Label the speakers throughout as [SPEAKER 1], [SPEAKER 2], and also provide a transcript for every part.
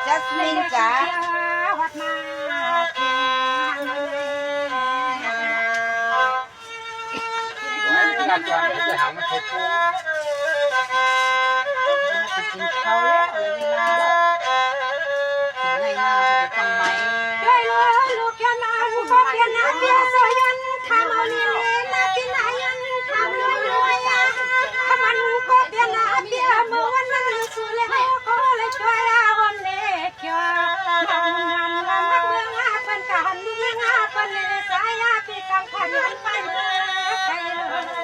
[SPEAKER 1] จัสมินจ๋า
[SPEAKER 2] การจวนจะหามาเทปู
[SPEAKER 1] กินเขาแล้วเลยเวลาถึงในหน้าจะฟังไหมด้วยลูกยันนาลูกพ่อยันนาเบี้ยสยันทำเอาเลี้ยงนาที่ไหนยันทำรวยถ้ามันก็เบี้ยนาเบี้ยเมื่อวันนั้นสุดแล้วก็เลยช่วยเราวันเล็กยามองนันลำพังเมืองอาเป็นการเมืองอาเป็นเลยสายอาปีกังขันยันไปเมื่อไกลเลย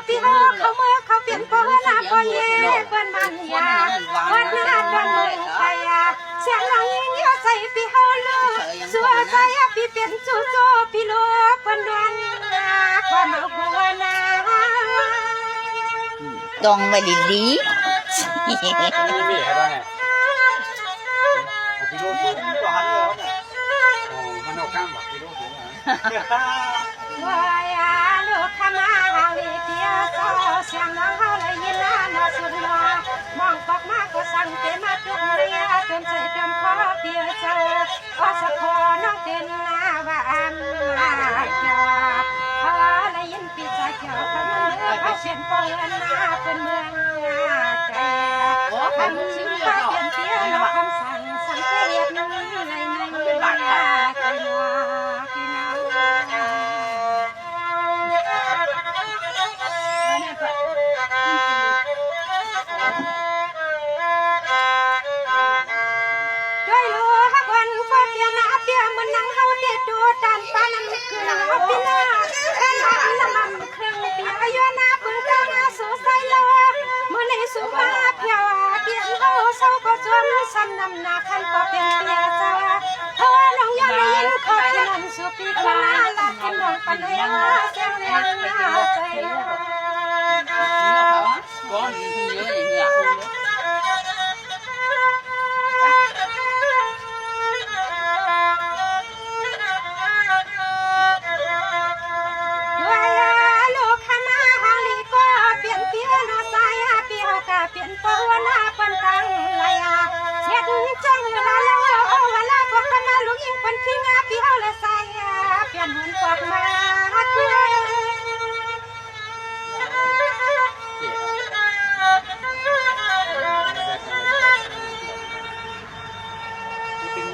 [SPEAKER 1] พี่เขาเมื่อเขาเปลี่ยนปอหน้าปอเย่เปิ้นมันยาวันหน้าตอนมือใครเสียงร้องยิ่งเยอะใจพี่เขาลูกสัวใจพี่เปลี่ยนจู่โจพี่ลูกเปิ้นดวนความเอาบัวนา
[SPEAKER 3] ตองไปดี
[SPEAKER 2] นี่มีให้ได้ไงพี่โลสูงกว่าหันเลยเนี่ยมันเอาข้ามแบบพี่โลสูง
[SPEAKER 1] ว่ายาลูกขมาหาลีเปียโซเสียงน้องเขาเลยยินหน้าสุดหล่อมองปอกมาก็สั่งเตมาจุดเรียจนใส่จนคอเปียโซก็สะพอน้องเต้นหน้าว่าอันมาจอพอเลยยินปีใจเกี่ยวกับมือเขาเช่นปองหน้าเป็นเมืองใจคำชื่อเปลี่ยนเปียน้องคำสั่งสังเกตในบาดใจนัวพี่น้องด้วยรู้ฮักวันฟ้าเปียนาเปียมันนั่งเฮาเด็ดดูดันปานังคือนาปีนาแค่ละละมันเครื่องเปียอายุนาพึ่งก้าวมาสู่ใส่โลเมื่อในสุภาพเพียวเปียเฮาเศร้าก็จนซ้ำนำนาคันก็เป็นเปียเจ้าเพราะน้องยันยินขอที่นั่นสุปีกลาละแค่มองปันเลี้ยงเสียงเลี้ยงใจ
[SPEAKER 3] có nhiều nhớ này nhỉ
[SPEAKER 1] เปลี่ยนตัวหน้าปันตังไรเช็ดจังเวลาแล้วเวลาพวกกันมาลูกยิงปันขี้งาพี่เอาเลยใส่เปลี่ยนหุ่นปอกมาคือ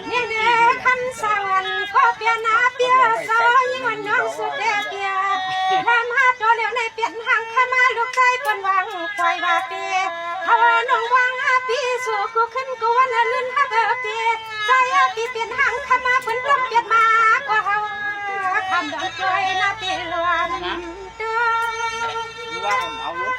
[SPEAKER 1] เนี่ยเนี่ยคำสั่งก็เปลี่ยนหน้าเปลี่ยนซอยยิ่งวันน้องสุดเดียทำหาตัวเหลวในเปลี่ยนหางข้ามาลูกใจปนวังปล่อยว่าเปียเขาน้องวังพี่สู่กูขึ้นกูวันลื่นฮักเปียใจพี่เปลี่ยนหางข้ามาเพิ่นต้องเปลี่ยนมากกว่าเขาคำดอกจอยนาปีลวน
[SPEAKER 3] นะ
[SPEAKER 1] เด้อ
[SPEAKER 3] รู้ว่าผมเอาลูก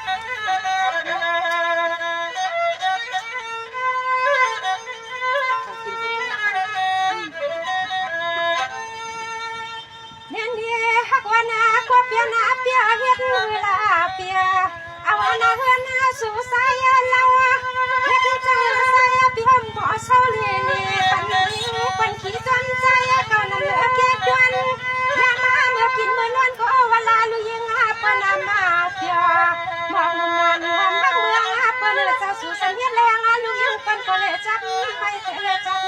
[SPEAKER 1] เนียนเดียฮักวานาควบเปียนาเปียเฮ็ดเวลาเปียเอาวานาเฮือนนาสู่สายเราเฮ็ดจังสายเปียบ่เศร้าเลยนี่ปันนี้ปันขี้จนใจเก่านั้นเหลือเก็บดวนยามาเมื่อกินมื้อนอนก็เวลาลุยิงหาปนามาเปียมองนอนหอมทั้งเมืองเปิ้นเจ้าสู่สัญญาแรงลุยิงเปิ้นก็เลยจับไปเลยจับ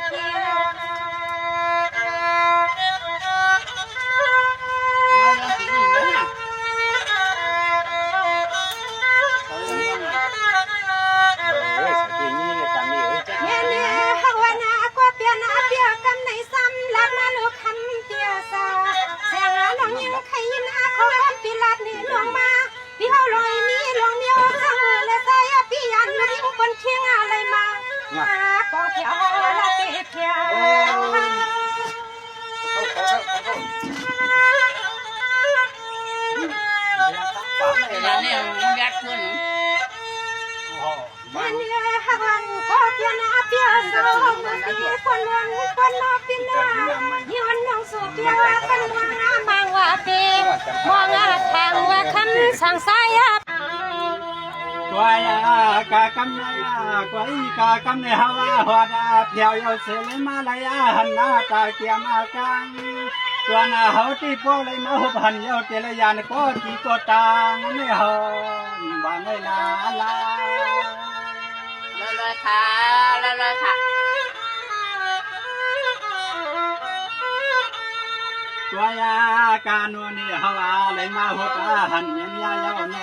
[SPEAKER 1] เกี่ยว
[SPEAKER 3] มาแล้วกินอีกแล้วนะเขาเรื่องว่า
[SPEAKER 2] เฮ้ยสตินี่เนี่ยกันนี่เฮ้ยจ้า
[SPEAKER 1] เนียนเนียฮักวานาก็เปียนาเปียกันในซ้ำลักมาลูกคำเปียซาเสียงหลงยิงใครยินอาคอนปีลาดนี่ลงมาพี่เฮาลอยมีลงเมียวจังและใจพี่ยันลูกยิงคนเที่ยงอะไรมาปองเที่ยวละเปีย
[SPEAKER 3] เวลาเนี่ยมันยัดขึ้น
[SPEAKER 1] เนียนเนียฮักวันก็เปียนาเปียซามีคนวันคนนอปินาย้อนน้องสู่เปียว่าคันว่ามังว่าเปมองทางว่าคำสั่งสาย
[SPEAKER 2] กวายกากำนายกวายกากำในฮาวาหัวดาเพียวยเสลมาลายหันนาตาเกียมากังตัวนาเฮาที่โปเลยมาหุบหันเยาเตลยานก็ที่ก็ตางนี่เฮาบางไม่ลาลา
[SPEAKER 3] เลยค่ะเลยค่ะ
[SPEAKER 2] ตัวยากาโนนี่ฮาวาเลยมาหุบหันยันยาเยาโน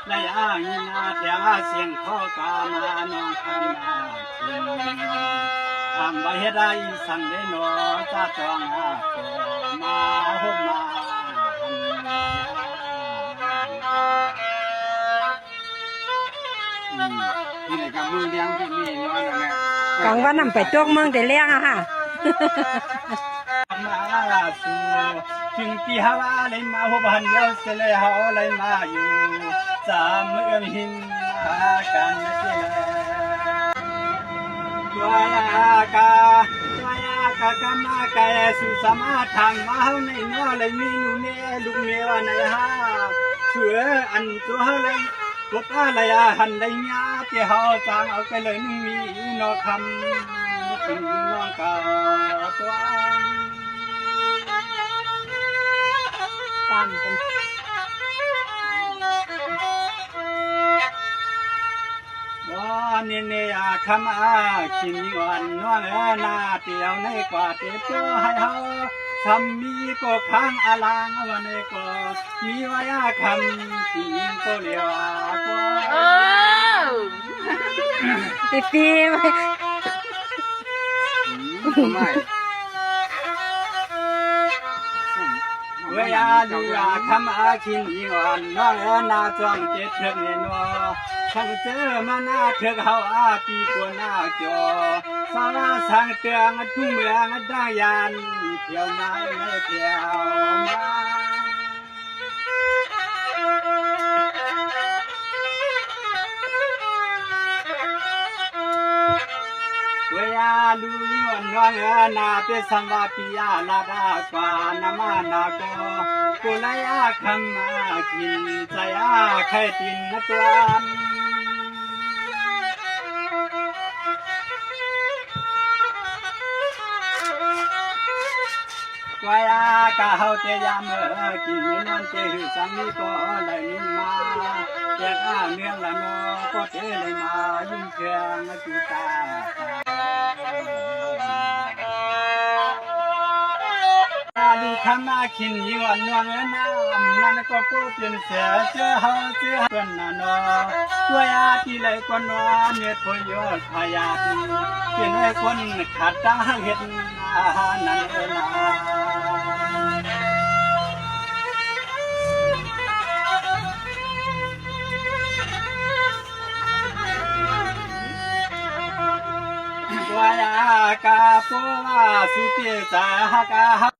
[SPEAKER 2] เลยอ่างยินาเดียเสียงข้อกามาโนคำนาทำใบเฮ็ดได้สั่งได้โนจ้าจองอาโกมาหุบมานี่กับมือเลี้ยงที่นี่น้อยนะแม่
[SPEAKER 1] กลางวันนำไปจกเมืองแต่เลี้ยงอะค่ะ
[SPEAKER 2] มาสู่ถึงที่ฮาวาเลยมาหุบหันเยาเสลยเฮาเลยมาอยู่สามเอื้อมหินมากันเสลตัวยากากามาไกสุสมาทางมาเฮาในเนื้อเลยมีลูเนลูกเนวในฮาเสืออันตัวเลยกบอะไรหันได้ยาที่เฮาจางเอาไปเลยนึงมีนอคำถึงน้องกาตัว
[SPEAKER 1] กันเป็น
[SPEAKER 2] ว่าเนเนียคำอากินวันน้องนาเตียวในกว่าเตียวให้เฮาทำมีก็ค้างอลางวันนี้ก็มีวายาคำที่ยิงก็เลียวก็
[SPEAKER 1] ปีไหม
[SPEAKER 2] ไม่เวียดูยาคำอากินวันน้องนาจวงเจ็ดเถิงเนนช่างเจอมาหน้าเถิกเฮาอาปีกว่าหน้าจอสาวสังเตืองทุ่งเมืองได้ยานเที่ยวมาเที่ยวมาเวียดูยวนน้องนาเปสัมวาปิยาลาดากวานามานาโกกุลายาคำมากินใจอาไข่ตินนัตวันกวายากะเฮาเตยามกินไม่นอนเจหือสังนี้ก็เลยนินมาแยกเนื้อละนอก็เตเลยมายิ่งเคืองจุตาดูคำมาขินยิงวันนวลน้ำนั่นก็พูดเป็นเสียเจ้าเฮาเจ้าคนน่ะนอตัวยาที่เลยคนนอเนี่ยพยศพยาตีเป็นไอ้คนขัดตาเห็ดนั่นเองนะตัวยากาปัวสุเปียจาฮากา